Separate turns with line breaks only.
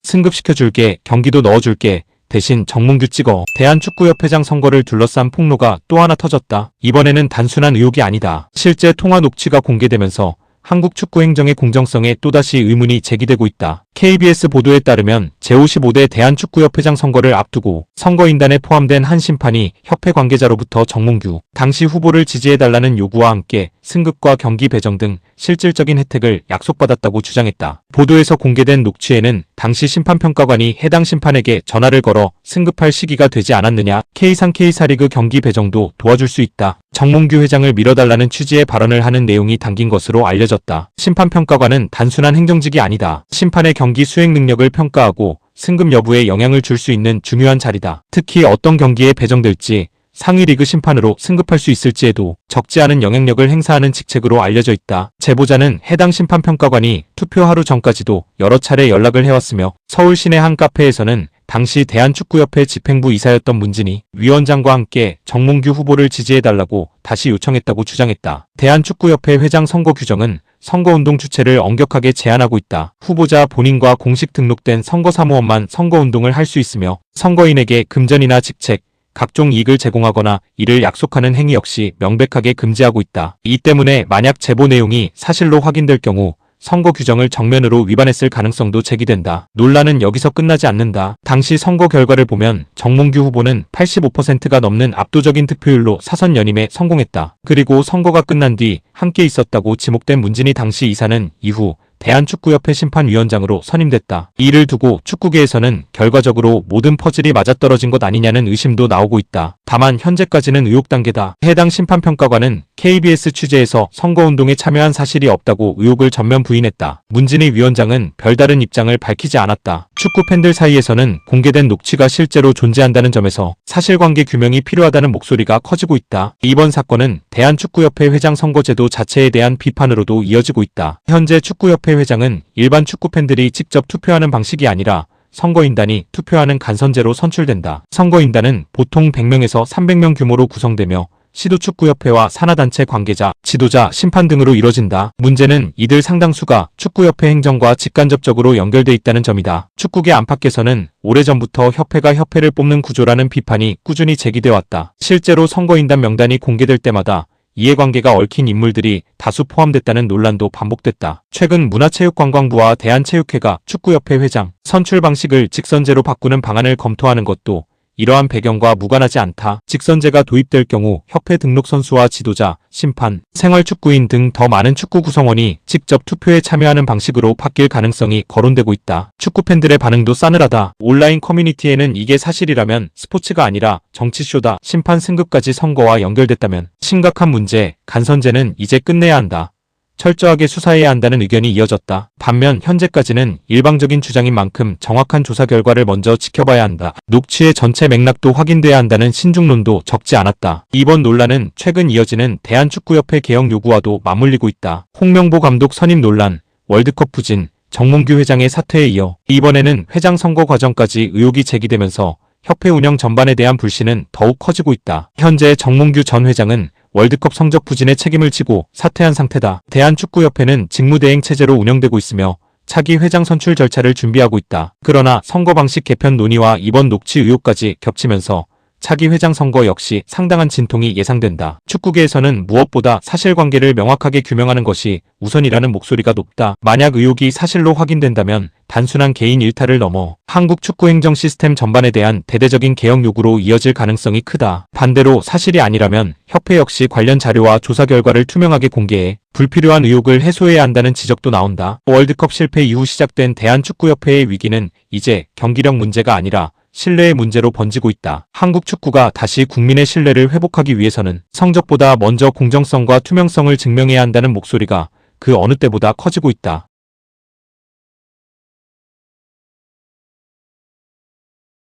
승급시켜줄게. 경기도 넣어줄게. 대신 정몽규 찍어. 대한축구협회장 선거를 둘러싼 폭로가 또 하나 터졌다. 이번에는 단순한 의혹이 아니다. 실제 통화 녹취가 공개되면서 한국 축구 행정의 공정성에 또다시 의문이 제기되고 있다. KBS 보도에 따르면 제55대 대한축구협회장 선거를 앞두고 선거인단에 포함된 한 심판이 협회 관계자로부터 정몽규 당시 후보를 지지해달라는 요구와 함께 승급과 경기 배정 등 실질적인 혜택을 약속받았다고 주장했다. 보도에서 공개된 녹취에는 당시 심판평가관이 해당 심판에게 전화를 걸어 승급할 시기가 되지 않았느냐, K상 K4리그 경기 배정도 도와줄 수 있다, 정몽규 회장을 밀어달라는 취지의 발언을 하는 내용이 담긴 것으로 알려졌다. 심판평가관은 단순한 행정직이 아니다. 심판의 경기 수행 능력을 평가하고 승급 여부에 영향을 줄 수 있는 중요한 자리다. 특히 어떤 경기에 배정될지, 상위 리그 심판으로 승급할 수 있을지에도 적지 않은 영향력을 행사하는 직책으로 알려져 있다. 제보자는 해당 심판평가관이 투표 하루 전까지도 여러 차례 연락을 해왔으며 서울 시내 한 카페에서는 당시 대한축구협회 집행부 이사였던 문진희 위원장과 함께 정몽규 후보를 지지해달라고 다시 요청했다고 주장했다. 대한축구협회 회장 선거 규정은 선거운동 주체를 엄격하게 제한하고 있다. 후보자 본인과 공식 등록된 선거사무원만 선거운동을 할 수 있으며 선거인에게 금전이나 직책, 각종 이익을 제공하거나 이를 약속하는 행위 역시 명백하게 금지하고 있다. 이 때문에 만약 제보 내용이 사실로 확인될 경우 선거 규정을 정면으로 위반했을 가능성도 제기된다. 논란은 여기서 끝나지 않는다. 당시 선거 결과를 보면 정몽규 후보는 85%가 넘는 압도적인 득표율로 사선 연임에 성공했다. 그리고 선거가 끝난 뒤 함께 있었다고 지목된 문진희 당시 이사는 이후 대한축구협회 심판위원장으로 선임됐다. 이를 두고 축구계에서는 결과적으로 모든 퍼즐이 맞아떨어진 것 아니냐는 의심도 나오고 있다. 다만 현재까지는 의혹 단계다. 해당 심판평가관은 KBS 취재에서 선거운동에 참여한 사실이 없다고 의혹을 전면 부인했다. 문진희 위원장은 별다른 입장을 밝히지 않았다. 축구 팬들 사이에서는 공개된 녹취가 실제로 존재한다는 점에서 사실관계 규명이 필요하다는 목소리가 커지고 있다. 이번 사건은 대한축구협회 회장 선거제도 자체에 대한 비판으로도 이어지고 있다. 현재 축구협회 회장은 일반 축구 팬들이 직접 투표하는 방식이 아니라 선거인단이 투표하는 간선제로 선출된다. 선거인단은 보통 100명에서 300명 규모로 구성되며 시도축구협회와 산하단체 관계자, 지도자, 심판 등으로 이뤄진다. 문제는 이들 상당수가 축구협회 행정과 직간접적으로 연결돼 있다는 점이다. 축구계 안팎에서는 오래전부터 협회가 협회를 뽑는 구조라는 비판이 꾸준히 제기돼 왔다. 실제로 선거인단 명단이 공개될 때마다 이해관계가 얽힌 인물들이 다수 포함됐다는 논란도 반복됐다. 최근 문화체육관광부와 대한체육회가 축구협회 회장 선출 방식을 직선제로 바꾸는 방안을 검토하는 것도 이러한 배경과 무관하지 않다. 직선제가 도입될 경우 협회 등록 선수와 지도자, 심판, 생활축구인 등 더 많은 축구 구성원이 직접 투표에 참여하는 방식으로 바뀔 가능성이 거론되고 있다. 축구 팬들의 반응도 싸늘하다. 온라인 커뮤니티에는 이게 사실이라면 스포츠가 아니라 정치쇼다. 심판 승급까지 선거와 연결됐다면 심각한 문제, 간선제는 이제 끝내야 한다. 철저하게 수사해야 한다는 의견이 이어졌다. 반면 현재까지는 일방적인 주장인 만큼 정확한 조사 결과를 먼저 지켜봐야 한다. 녹취의 전체 맥락도 확인돼야 한다는 신중론도 적지 않았다. 이번 논란은 최근 이어지는 대한축구협회 개혁 요구와도 맞물리고 있다. 홍명보 감독 선임 논란, 월드컵 부진, 정몽규 회장의 사퇴에 이어 이번에는 회장 선거 과정까지 의혹이 제기되면서 협회 운영 전반에 대한 불신은 더욱 커지고 있다. 현재 정몽규 전 회장은 월드컵 성적 부진에 책임을 지고 사퇴한 상태다. 대한축구협회는 직무대행 체제로 운영되고 있으며 차기 회장 선출 절차를 준비하고 있다. 그러나 선거 방식 개편 논의와 이번 녹취 의혹까지 겹치면서 차기 회장 선거 역시 상당한 진통이 예상된다. 축구계에서는 무엇보다 사실관계를 명확하게 규명하는 것이 우선이라는 목소리가 높다. 만약 의혹이 사실로 확인된다면 단순한 개인 일탈을 넘어 한국 축구 행정 시스템 전반에 대한 대대적인 개혁 요구로 이어질 가능성이 크다. 반대로 사실이 아니라면 협회 역시 관련 자료와 조사 결과를 투명하게 공개해 불필요한 의혹을 해소해야 한다는 지적도 나온다. 월드컵 실패 이후 시작된 대한축구협회의 위기는 이제 경기력 문제가 아니라 신뢰의 문제로 번지고 있다. 한국 축구가 다시 국민의 신뢰를 회복하기 위해서는 성적보다 먼저 공정성과 투명성을 증명해야 한다는 목소리가 그 어느 때보다 커지고 있다.